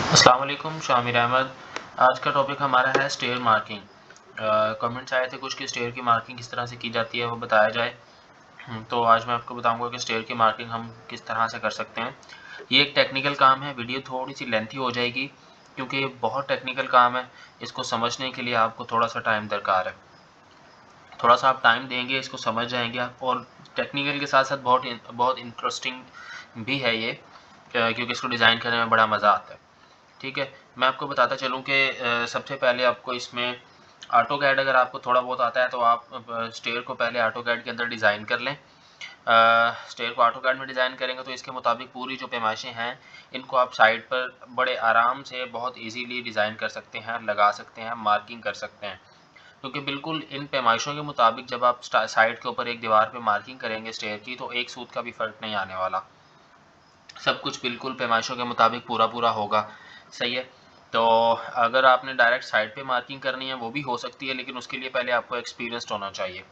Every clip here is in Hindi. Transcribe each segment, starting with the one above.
अस्सलाम वालेकुम, शामिर अहमद। आज का टॉपिक हमारा है स्टेयर मार्किंग। कमेंट्स आए थे कुछ कि स्टेयर की मार्किंग किस तरह से की जाती है वो बताया जाए। तो आज मैं आपको बताऊंगा कि स्टेयर की मार्किंग हम किस तरह से कर सकते हैं। ये एक टेक्निकल काम है, वीडियो थोड़ी सी लेंथी हो जाएगी क्योंकि ये बहुत टेक्निकल काम है। इसको समझने के लिए आपको थोड़ा सा टाइम दरकार है। थोड़ा सा आप टाइम देंगे इसको समझ जाएंगे आप, और टेक्निकल के साथ साथ बहुत इंटरेस्टिंग भी है ये, क्योंकि इसको डिज़ाइन करने में बड़ा मज़ा आता है। ठीक है, मैं आपको बताता चलूँ कि सबसे पहले आपको इसमें ऑटो कैड अगर आपको थोड़ा बहुत आता है तो आप स्टेयर को पहले ऑटो कैड के अंदर डिज़ाइन कर लें। स्टेयर को ऑटो कैड में डिज़ाइन करेंगे तो इसके मुताबिक पूरी जो पैमाइशें हैं इनको आप साइड पर बड़े आराम से बहुत इजीली डिज़ाइन कर सकते हैं, लगा सकते हैं, मार्किंग कर सकते हैं। क्योंकि बिल्कुल इन पैमाइशों के मुताबिक जब आप साइड के ऊपर एक दीवार पे मार्किंग करेंगे स्टेयर की, तो एक सूत का भी फ़र्क नहीं आने वाला। सब कुछ बिल्कुल पैमाइशों के मुताबिक पूरा होगा। सही है। तो अगर आपने डायरेक्ट साइड पे मार्किंग करनी है वो भी हो सकती है, लेकिन उसके लिए पहले आपको एक्सपीरियंस्ड होना चाहिए।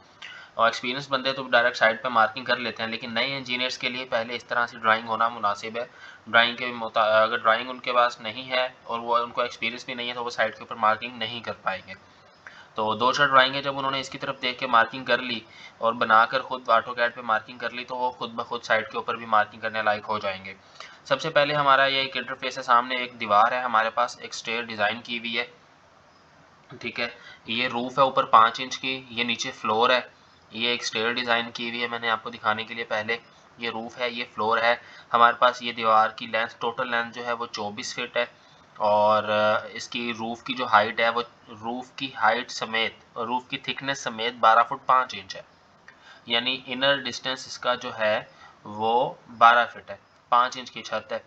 और एक्सपीरियंस बंदे तो डायरेक्ट साइड पे मार्किंग कर लेते हैं, लेकिन नए इंजीनियर्स के लिए पहले इस तरह से ड्राइंग होना मुनासिब है। अगर ड्राइंग उनके पास नहीं है और वो उनको एक्सपीरियंस भी नहीं है तो वो साइड के ऊपर मार्किंग नहीं कर पाएंगे। तो 2-4 ड्राइंगें जब उन्होंने इसकी तरफ देख के मार्किंग कर ली और बनाकर खुद ऑटो कैड पे मार्किंग कर ली, तो वो खुद ब खुद साइड के ऊपर भी मार्किंग करने लायक हो जाएंगे। सबसे पहले हमारा ये एक इंटरफेस है, सामने एक दीवार है, हमारे पास एक स्टेयर डिज़ाइन की हुई है। ठीक है, ये रूफ है ऊपर 5 इंच की, ये नीचे फ्लोर है। ये एक स्टेयर डिज़ाइन की हुई है मैंने आपको दिखाने के लिए पहले। ये रूफ है, ये फ्लोर है। हमारे पास ये दीवार की लेंथ, टोटल लेंथ जो है वो 24 फीट है। और इसकी रूफ की जो हाइट है वो रूफ की हाइट समेत, रूफ की थिकनेस समेत 12 फुट 5 इंच है। यानी इनर डिस्टेंस इसका जो है वो 12 फीट है, 5 इंच की छत है।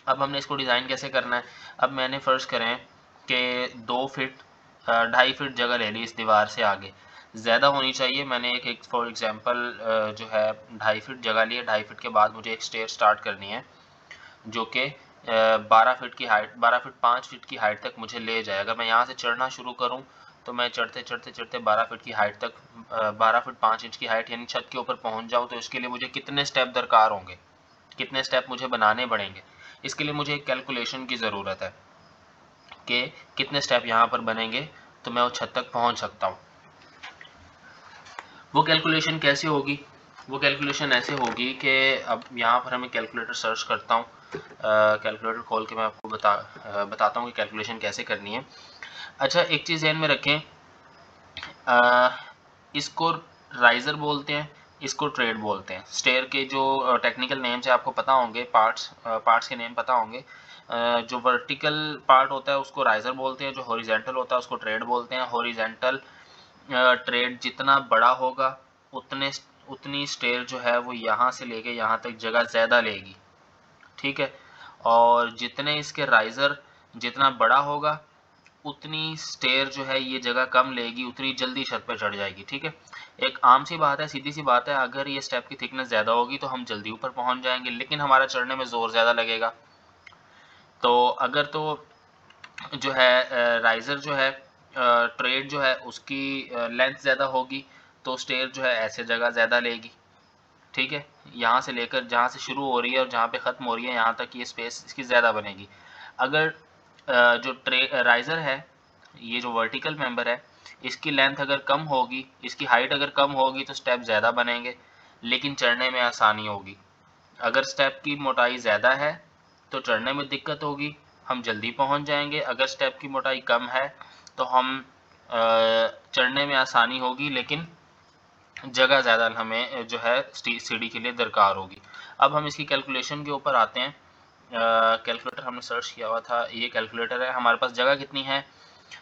अब हमने इसको डिज़ाइन कैसे करना है। अब मैंने फ़र्ज़ करें कि 2 फीट 2.5 फीट जगह ले ली इस दीवार से आगे, ज़्यादा होनी चाहिए। मैंने एक फॉर एग्ज़ाम्पल जो है 2.5 फीट जगह ली है। 2.5 फीट के बाद मुझे एक स्टेयर स्टार्ट करनी है जो कि 12 फीट की हाइट, 12 फीट 5 फीट की हाइट तक मुझे ले जाए। अगर मैं यहाँ से चढ़ना शुरू करूँ तो मैं चढ़ते 12 फीट की हाइट तक, 12 फीट 5 इंच की हाइट यानी छत के ऊपर पहुँच जाऊँ, तो इसके लिए मुझे कितने स्टेप दरकार होंगे, कितने स्टेप मुझे बनाने पड़ेंगे। इसके लिए मुझे एक कैलकुलेशन की ज़रूरत है कि कितने स्टेप यहाँ पर बनेंगे तो मैं वो छत तक पहुँच सकता हूँ। वो कैलकुलेशन कैसे होगी? वो कैलकुलेशन ऐसे होगी कि अब यहाँ पर हमें कैलकुलेटर सर्च करता हूँ। कैलकुलेटर खोल के मैं आपको बताता हूँ कि कैलकुलेशन कैसे करनी है। अच्छा, एक चीज़ ध्यान में रखें, इसको राइज़र बोलते हैं, इसको ट्रेड बोलते हैं। स्टेयर के जो टेक्निकल नेम्स है आपको पता होंगे, पार्ट्स के नेम पता होंगे। जो वर्टिकल पार्ट होता है उसको राइज़र बोलते हैं, जो हॉरिजॉन्टल होता है उसको ट्रेड बोलते हैं। हॉरिजॉन्टल ट्रेड जितना बड़ा होगा उतनी स्टेयर जो है वो यहाँ से लेके यहाँ तक जगह ज़्यादा लेगी। ठीक है, और जितने इसके राइज़र जितना बड़ा होगा उतनी स्टेयर जो है ये जगह कम लेगी, उतनी जल्दी छत पे चढ़ जाएगी। ठीक है, एक आम सी बात है, सीधी सी बात है। अगर ये स्टेप की थिकनेस ज़्यादा होगी तो हम जल्दी ऊपर पहुंच जाएंगे, लेकिन हमारा चढ़ने में ज़ोर ज़्यादा लगेगा। तो अगर तो जो है राइज़र जो है ट्रेड जो है उसकी लेंथ ज़्यादा होगी तो स्टेयर जो है ऐसे जगह ज़्यादा लेगी। ठीक है, यहाँ से लेकर जहाँ से शुरू हो रही है और जहाँ पे ख़त्म हो रही है यहाँ तक ये स्पेस इसकी ज़्यादा बनेगी। अगर जो राइज़र है, ये जो वर्टिकल मेंबर है, इसकी लेंथ अगर कम होगी, इसकी हाइट अगर कम होगी तो स्टेप ज़्यादा बनेंगे, लेकिन चढ़ने में आसानी होगी। अगर स्टेप की मोटाई ज़्यादा है तो चढ़ने में दिक्कत होगी, हम जल्दी पहुंच जाएंगे। अगर स्टेप की मोटाई कम है तो हम चढ़ने में आसानी होगी, लेकिन जगह ज़्यादा हमें जो है सीढ़ी के लिए दरकार होगी। अब हम इसकी कैलकुलेशन के ऊपर आते हैं। कैलकुलेटर हमने सर्च किया हुआ था, ये कैलकुलेटर है। हमारे पास जगह कितनी है?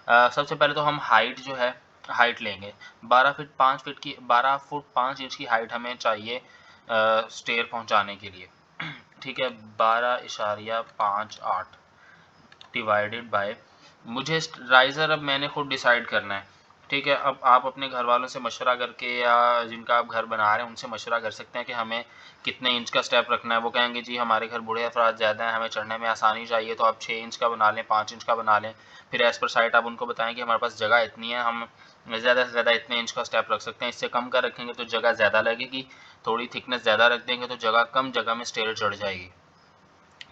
सबसे पहले तो हम हाइट जो है हाइट लेंगे। 12 फुट 5 इंच की हाइट हमें चाहिए स्टेयर पहुंचाने के लिए। ठीक है, 12.58 डिवाइडेड बाय, मुझे राइज़र अब मैंने खुद डिसाइड करना है। ठीक है, अब आप अपने घर वालों से मशवरा करके या जिनका आप घर बना रहे हैं उनसे मशवरा कर सकते हैं कि हमें कितने इंच का स्टेप रखना है। वो कहेंगे जी हमारे घर बूढ़े अफराद ज़्यादा हैं, हमें चढ़ने में आसानी चाहिए, तो आप 6 इंच का बना लें, 5 इंच का बना लें। फिर एज़ पर साइट आप उनको बताएं कि हमारे पास जगह इतनी है, हम ज़्यादा से ज़्यादा इतने इंच का स्टेप रख सकते हैं। इससे कम का रखेंगे तो जगह ज़्यादा लगेगी, थोड़ी थिकनेस ज़्यादा रख देंगे तो कम जगह में स्टेयर चढ़ जाएगी।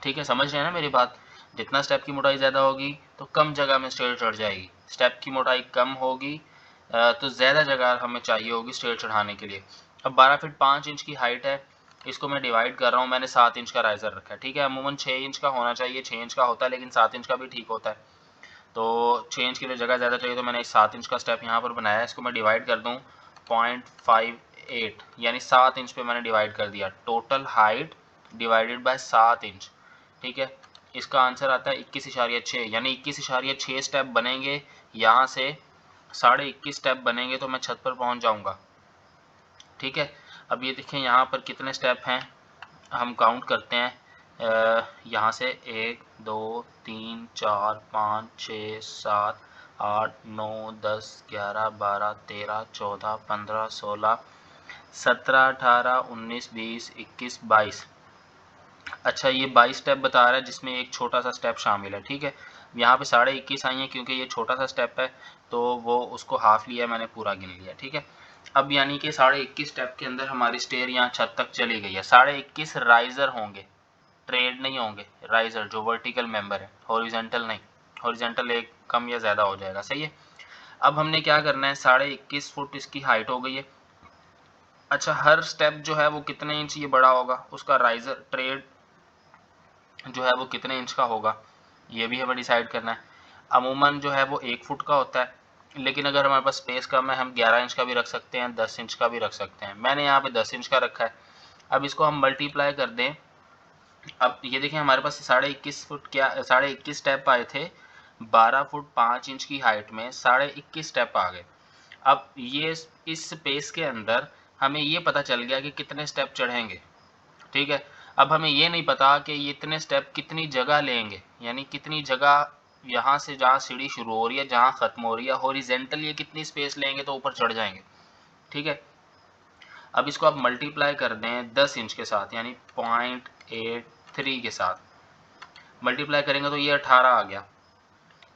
ठीक है, समझ रहे हैं ना मेरी बात? जितना स्टेप की मोटाई ज़्यादा होगी तो कम जगह में स्टेयर चढ़ जाएगी, स्टेप की मोटाई कम होगी तो ज़्यादा जगह हमें चाहिए होगी स्टेयर चढ़ाने के लिए। अब 12 फीट 5 इंच की हाइट है, इसको मैं डिवाइड कर रहा हूँ, मैंने 7 इंच का राइज़र रखा है, ठीक है। अमूमन 6 इंच का होना चाहिए, 6 इंच का होता है लेकिन 7 इंच का भी ठीक होता है। तो 6 इंच के लिए जगह ज़्यादा चाहिए तो मैंने 7 इंच का स्टेप यहाँ पर बनाया है। इसको मैं डिवाइड कर दूँ 0.58 यानी 7 इंच पे मैंने डिवाइड कर दिया। Total height divided by 7 inch, ठीक है। इसका आंसर आता है 21.6 यानी 21.6 स्टेप बनेंगे। यहाँ से 21.5 स्टेप बनेंगे तो मैं छत पर पहुँच जाऊँगा, ठीक है। अब ये देखें यहाँ पर कितने स्टेप हैं, हम काउंट करते हैं। यहाँ से 1 2 3 4 5 6 7 8 9 10 11 12 13 14 15 16 17 18 19 20 21 22। अच्छा, ये 22 स्टेप बता रहा है जिसमें एक छोटा सा स्टेप शामिल है, ठीक है। यहाँ पे 21.5 आई है क्योंकि ये छोटा सा स्टेप है तो वो उसको हाफ लिया, मैंने पूरा गिन लिया, ठीक है। अब यानी कि 21.5 स्टेप के अंदर हमारी स्टेयर यहाँ छत तक चली गई है। 21.5 राइजर होंगे, ट्रेड नहीं होंगे, राइजर जो वर्टिकल मेंबर है, हॉरिजॉन्टल नहीं। हॉरिजॉन्टल एक कम या ज़्यादा हो जाएगा, सही है। अब हमने क्या करना है, 21.5 फुट इसकी हाइट हो गई है। अच्छा, हर स्टेप जो है वो कितने इंच ये बड़ा होगा, उसका राइजर ट्रेड जो है वो कितने इंच का होगा, ये भी हमें डिसाइड करना है। अमूमन जो है वो 1 फुट का होता है, लेकिन अगर हमारे पास स्पेस कम है हम 11 इंच का भी रख सकते हैं, 10 इंच का भी रख सकते हैं। मैंने यहाँ पे 10 इंच का रखा है। अब इसको हम मल्टीप्लाई कर दें। अब ये देखें हमारे पास 21.5 फुट क्या 21.5 स्टेप आए थे, 12 फुट 5 इंच की हाइट में 21.5 स्टेप आ गए। अब ये इस स्पेस के अंदर हमें ये पता चल गया कि कितने स्टेप चढ़ेंगे, ठीक है। अब हमें ये नहीं पता कि ये इतने स्टेप कितनी जगह लेंगे, यानी कितनी जगह यहाँ से जहाँ सीढ़ी शुरू हो रही है जहाँ ख़त्म हो रही है हॉरिजॉन्टल ये कितनी स्पेस लेंगे तो ऊपर चढ़ जाएंगे, ठीक है। अब इसको आप मल्टीप्लाई कर दें 10 इंच के साथ यानी 0.83 के साथ मल्टीप्लाई करेंगे तो ये 18 आ गया,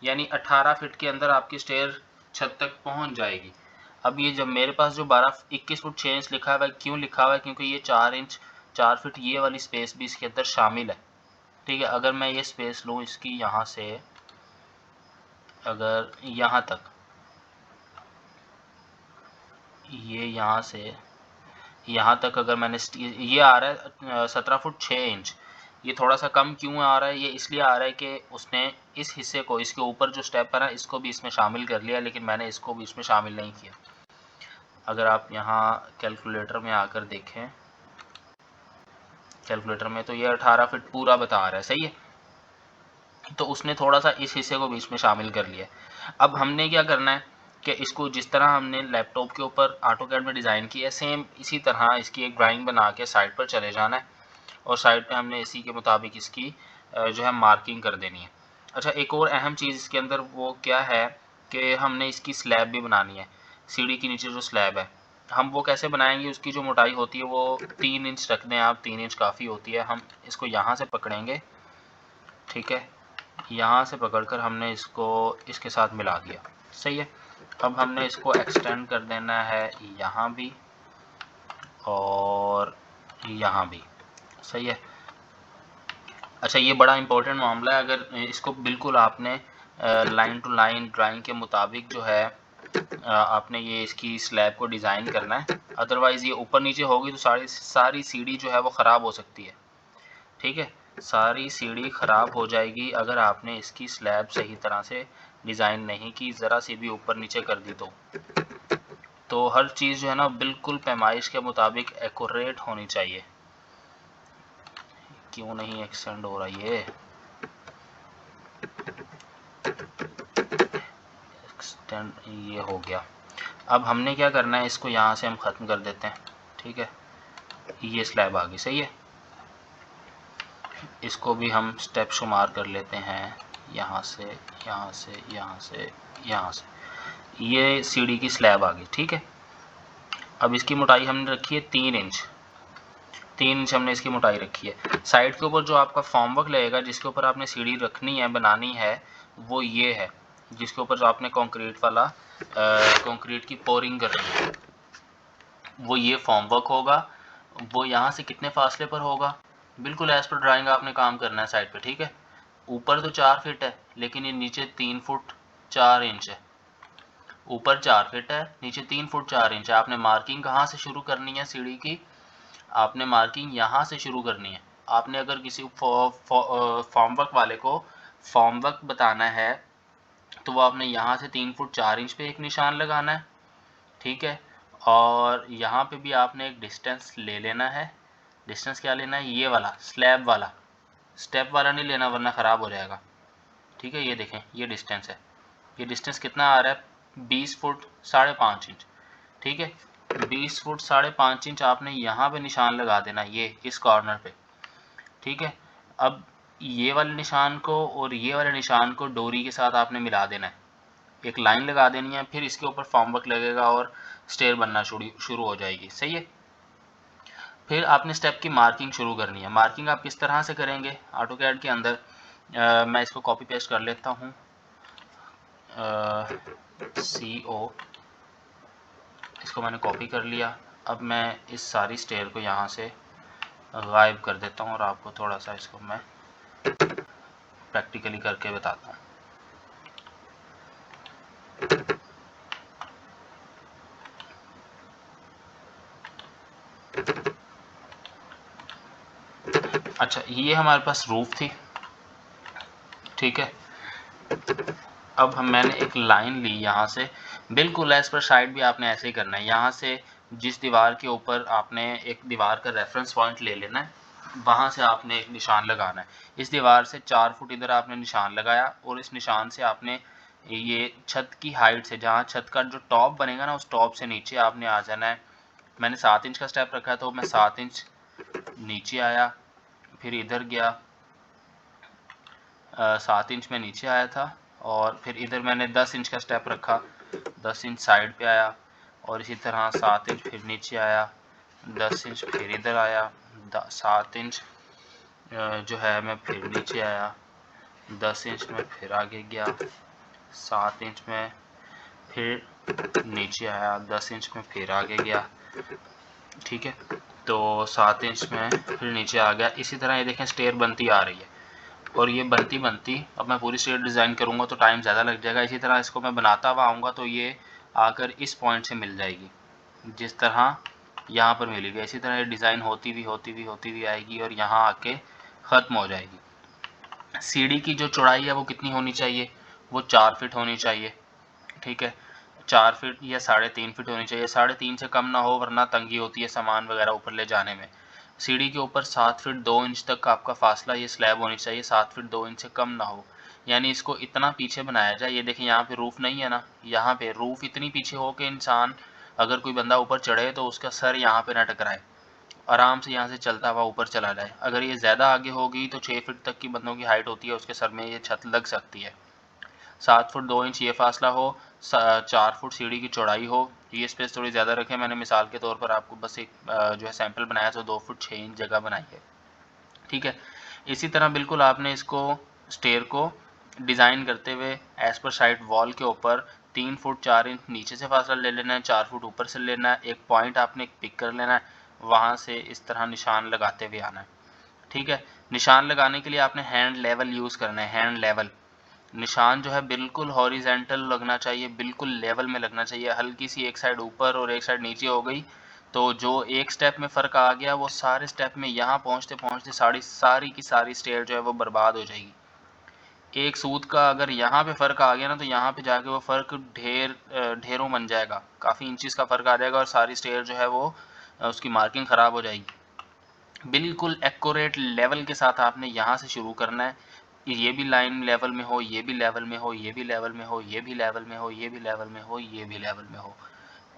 यानी 18 फीट के अंदर आपकी स्टेयर छत तक पहुँच जाएगी। अब ये जब मेरे पास जो 21 फुट 6 इंच लिखा हुआ है, क्यों लिखा हुआ है, क्योंकि ये 4 फीट ये वाली स्पेस भी इसके अंदर शामिल है, ठीक है। अगर मैं ये स्पेस लूँ इसकी यहाँ से अगर यहाँ तक, ये यहाँ से यहाँ तक अगर मैंने ये आ रहा है 17 फुट 6 इंच, ये थोड़ा सा कम क्यों आ रहा है, ये इसलिए आ रहा है कि उसने इस हिस्से को, इसके ऊपर जो स्टेप है ना, इसको भी इसमें शामिल कर लिया, लेकिन मैंने इसको भी इसमें शामिल नहीं किया। अगर आप यहाँ कैलकुलेटर में आकर देखें, कैलकुलेटर में, तो ये 18 फीट पूरा बता रहा है, सही है। तो उसने थोड़ा सा इस हिस्से को बीच में शामिल कर लिया। अब हमने क्या करना है कि इसको जिस तरह हमने लैपटॉप के ऊपर ऑटोकैड में डिज़ाइन किया है, सेम इसी तरह इसकी एक ड्राइंग बना के साइड पर चले जाना है और साइड पे हमने इसी के मुताबिक इसकी जो है मार्किंग कर देनी है। अच्छा, एक और अहम चीज़ इसके अंदर वो क्या है कि हमने इसकी स्लैब भी बनानी है। सीढ़ी के नीचे जो स्लैब है हम वो कैसे बनाएंगे, उसकी जो मोटाई होती है वो 3 इंच रख दें आप, 3 इंच काफ़ी होती है। हम इसको यहाँ से पकड़ेंगे, ठीक है, यहाँ से पकड़कर हमने इसको इसके साथ मिला दिया, सही है। अब हमने इसको एक्सटेंड कर देना है यहाँ भी और यहाँ भी, सही है। अच्छा, ये बड़ा इंपॉर्टेंट मामला है, अगर इसको बिल्कुल आपने लाइन टू लाइन ड्राइंग के मुताबिक जो है आपने ये इसकी स्लैब को डिज़ाइन करना है, अदरवाइज़ ये ऊपर नीचे होगी तो सारी सीढ़ी जो है वो ख़राब हो सकती है, ठीक है। सारी सीढ़ी ख़राब हो जाएगी अगर आपने इसकी स्लैब सही तरह से डिज़ाइन नहीं की, ज़रा सी भी ऊपर नीचे कर दी तो हर चीज़ जो है ना बिल्कुल पैमाइश के मुताबिक एक्यूरेट होनी चाहिए। क्यों नहीं एक्सटेंड हो रहा ये, एक्सटेंड, ये हो गया। अब हमने क्या करना है, इसको यहाँ से हम ख़त्म कर देते हैं, ठीक है। ये स्लैब आ गई, सही है। इसको भी हम स्टेप शुमार कर लेते हैं, यहाँ से यहाँ से यहाँ से यहाँ से, ये सीढ़ी की स्लैब आ गई, ठीक है। अब इसकी मोटाई हमने रखी है 3 इंच, 3 इंच हमने इसकी मोटाई रखी है। साइड के ऊपर जो आपका फॉर्मवर्क लगेगा, जिसके ऊपर आपने सीढ़ी रखनी है, बनानी है, वो ये है, जिसके ऊपर जो आपने कंक्रीट वाला कंक्रीट की पोरिंग करनी है, वो ये फॉर्मवर्क होगा। वो यहाँ से कितने फासले पर होगा, बिल्कुल एज पर ड्राइंग आपने काम करना है साइड पे, ठीक है। ऊपर तो 4 फीट है लेकिन ये नीचे 3 फुट 4 इंच है। ऊपर 4 फीट है, नीचे 3 फुट 4 इंच है। आपने मार्किंग कहाँ से शुरू करनी है सीढ़ी की? आपने मार्किंग यहाँ से शुरू करनी है। आपने अगर किसी फॉर्मवर्क वाले को फॉर्मवर्क बताना है तो वो आपने यहाँ से 3 फुट 4 इंच पे एक निशान लगाना है, ठीक है। और यहाँ पे भी आपने एक डिस्टेंस ले लेना है। डिस्टेंस क्या लेना है? ये वाला स्लैब वाला, स्टेप वाला नहीं लेना वरना ख़राब हो जाएगा, ठीक है। ये देखें, ये डिस्टेंस है। ये डिस्टेंस कितना आ रहा है? 20 फुट 5.5 इंच, ठीक है। 20 फुट 5.5 इंच आपने यहाँ पे निशान लगा देना, ये इस कॉर्नर पे, ठीक है। अब ये वाले निशान को और ये वाले निशान को डोरी के साथ आपने मिला देना है, एक लाइन लगा देनी है, फिर इसके ऊपर फॉर्मवर्क लगेगा और स्टेयर बनना शुरू हो जाएगी, सही है। फिर आपने स्टेप की मार्किंग शुरू करनी है। मार्किंग आप किस तरह से करेंगे ऑटोकैड के अंदर? मैं इसको कॉपी पेस्ट कर लेता हूँ। CO, इसको मैंने कॉपी कर लिया। अब मैं इस सारी स्टेयर को यहाँ से गायब कर देता हूँ और आपको थोड़ा सा इसको मैं प्रैक्टिकली करके बताता हूँ। अच्छा, ये हमारे पास रूफ थी, ठीक है। अब मैंने एक लाइन ली यहाँ से, बिल्कुल एज पर साइड भी आपने ऐसे ही करना है। यहाँ से जिस दीवार के ऊपर आपने एक दीवार का रेफरेंस पॉइंट ले लेना है, वहाँ से आपने एक निशान लगाना है। इस दीवार से 4 फुट इधर आपने निशान लगाया और इस निशान से आपने ये छत की हाइट से, जहाँ छत का जो टॉप बनेगा ना, उस टॉप से नीचे आपने आ जाना है। मैंने 7 इंच का स्टेप रखा है तो मैं 7 इंच नीचे आया, फिर इधर गया, 7 इंच में नीचे आया था, और फिर इधर मैंने 10 इंच का स्टेप रखा, 10 इंच साइड पे आया, और इसी तरह 7 इंच फिर नीचे आया, 10 इंच फिर इधर आया, 7 इंच जो है मैं फिर नीचे आया, 10 इंच में फिर आगे गया, 7 इंच में फिर नीचे आया, 10 इंच में फिर आगे गया, ठीक है। तो 7 इंच में फिर नीचे आ गया। इसी तरह ये देखें स्टेयर बनती आ रही है, और ये बनती बनती, अब मैं पूरी स्टेयर डिज़ाइन करूँगा तो टाइम ज़्यादा लग जाएगा। इसी तरह इसको मैं बनाता हुआ आऊँगा तो ये आकर इस पॉइंट से मिल जाएगी, जिस तरह यहाँ पर मिलेगी। इसी तरह ये डिज़ाइन होती हुई आएगी और यहाँ आके ख़त्म हो जाएगी। सीढ़ी की जो चौड़ाई है वो कितनी होनी चाहिए? वो 4 फीट होनी चाहिए, ठीक है। 4 फीट या 3.5 फीट होनी चाहिए। 3.5 से कम ना हो वरना तंगी होती है सामान वगैरह ऊपर ले जाने में। सीढ़ी के ऊपर 7 फीट 2 इंच तक आपका फासला ये स्लैब होनी चाहिए, 7 फीट 2 इंच से कम ना हो। यानी इसको इतना पीछे बनाया जाए, ये देखिए यहाँ पे रूफ नहीं है ना, यहाँ पे रूफ इतनी पीछे हो कि इंसान, अगर कोई बंदा ऊपर चढ़े तो उसका सर यहाँ पे ना टकराए, आराम से यहाँ से चलता हुआ ऊपर चला जाए। अगर ये ज़्यादा आगे होगी तो 6 फीट तक की बंदों की हाइट होती है, उसके सर में ये छत लग सकती है। 7 फुट 2 इंच ये फासला हो, 4 फुट सीढ़ी की चौड़ाई हो। ये स्पेस थोड़ी ज़्यादा रखें, मैंने मिसाल के तौर पर आपको बस एक जो है सैंपल बनाया तो 2 फुट 6 इंच जगह बनाई है, ठीक है। इसी तरह बिल्कुल आपने इसको स्टेयर को डिज़ाइन करते हुए एज पर साइड वॉल के ऊपर 3 फुट 4 इंच नीचे से फासला ले लेना है, 4 फुट ऊपर से लेना है। एक पॉइंट आपने पिक कर लेना है, वहाँ से इस तरह निशान लगाते हुए आना है, ठीक है। निशान लगाने के लिए आपने हैंड लेवल यूज़ करना है। हैंड लेवल निशान जो है बिल्कुल हॉरिजेंटल लगना चाहिए, बिल्कुल लेवल में लगना चाहिए। हल्की सी एक साइड ऊपर और एक साइड नीचे हो गई तो जो एक स्टेप में फ़र्क आ गया वो सारे स्टेप में यहाँ पहुँचते पहुँचते सारी की सारी स्टेयर जो है वो बर्बाद हो जाएगी। एक सूत का अगर यहाँ पे फ़र्क आ गया ना तो यहाँ पे जाके वो फ़र्क ढेरों बन जाएगा, काफ़ी इंचेस का फ़र्क आ जाएगा और सारी स्टेयर जो है वो उसकी मार्किंग ख़राब हो जाएगी। बिल्कुल एक्यूरेट लेवल के साथ आपने यहाँ से शुरू करना है, ये भी लाइन लेवल में हो, ये भी लेवल में हो, ये भी लेवल में हो, ये भी लेवल में हो, ये भी लेवल में हो, ये भी लेवल में हो।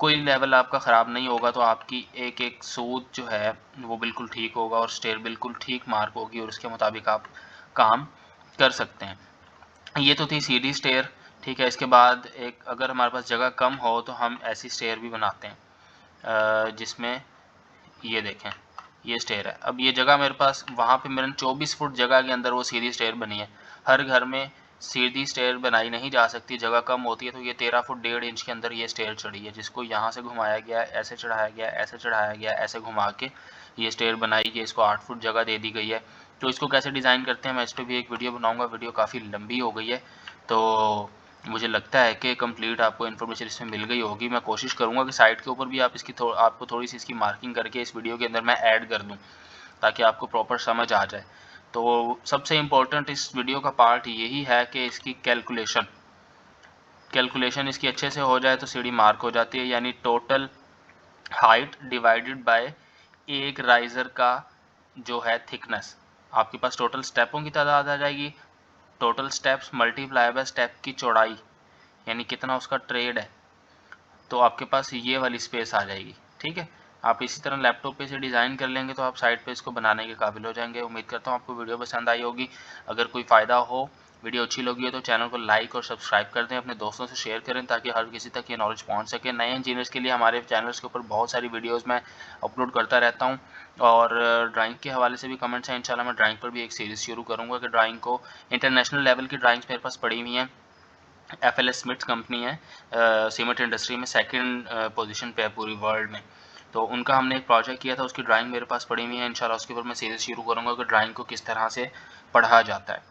कोई लेवल आपका ख़राब नहीं होगा तो आपकी एक एक सूत जो है वो बिल्कुल ठीक होगा और स्टेयर बिल्कुल ठीक मार्क होगी और उसके मुताबिक आप काम कर सकते हैं। ये तो थी सीधी स्टेयर, ठीक है। इसके बाद एक अगर हमारे पास जगह कम हो तो हम ऐसी स्टेयर भी बनाते हैं जिसमें ये देखें ये स्टेयर है। अब ये जगह मेरे पास वहाँ पे मेरे 24 फुट जगह के अंदर वो सीधी स्टेयर बनी है। हर घर में सीधी स्टेयर बनाई नहीं जा सकती, जगह कम होती है, तो ये 13 फुट 1.5 इंच के अंदर ये स्टेयर चढ़ी है, जिसको यहाँ से घुमाया गया, ऐसे चढ़ाया गया, ऐसे चढ़ाया गया, ऐसे घुमा के ये स्टेयर बनाई गई। इसको 8 फुट जगह दे दी गई है। तो इसको कैसे डिज़ाइन करते हैं मैं इस पर भी एक वीडियो बनाऊंगा। वीडियो काफ़ी लंबी हो गई है, तो मुझे लगता है कि कंप्लीट आपको इन्फॉर्मेशन इसमें मिल गई होगी। मैं कोशिश करूंगा कि साइट के ऊपर भी आप इसकी आपको थोड़ी सी इसकी मार्किंग करके इस वीडियो के अंदर मैं ऐड कर दूं, ताकि आपको प्रॉपर समझ आ जाए। तो सबसे इम्पोर्टेंट इस वीडियो का पार्ट यही है कि इसकी कैलकुलेशन इसकी अच्छे से हो जाए तो सीढ़ी मार्क हो जाती है, यानी टोटल हाइट डिवाइडेड बाय एक राइजर का जो है थिकनेस। आपके पास टोटल स्टेपों की तादाद आ जाएगी, total steps multiply by step की चौड़ाई, यानी कितना उसका ट्रेड है, तो आपके पास ये वाली स्पेस आ जाएगी। ठीक है, आप इसी तरह लैपटॉप पे से डिज़ाइन कर लेंगे तो आप साइट पे इसको बनाने के काबिल हो जाएंगे। उम्मीद करता हूँ आपको वीडियो पसंद आई होगी। अगर कोई फ़ायदा हो, वीडियो अच्छी लगी हो तो चैनल को लाइक और सब्सक्राइब कर दें, अपने दोस्तों से शेयर करें ताकि हर किसी तक ये नॉलेज पहुँच सके। नए इंजीनियर्स के लिए हमारे चैनल्स के ऊपर बहुत सारी वीडियोज़ मैं अपलोड करता रहता हूँ, और ड्राइंग के हवाले से भी कमेंट्स हैं। इंशाल्लाह मैं ड्राइंग पर भी एक सीरीज़ शुरू करूँगा कि ड्राइंग को इंटरनेशनल लेवल की ड्राइंग्स मेरे पास पड़ी हुई हैं। FLS स्मिथ्स कंपनी है, सीमेंट इंडस्ट्री में सेकंड पोजीशन पे है पूरी वर्ल्ड में। तो उनका हमने एक प्रोजेक्ट किया था, उसकी ड्राइंग मेरे पास पड़ी हुई है। इंशाल्लाह उसके ऊपर मैं सीरीज शुरू करूँगा कि ड्राइंग को किस तरह से पढ़ा जाता है।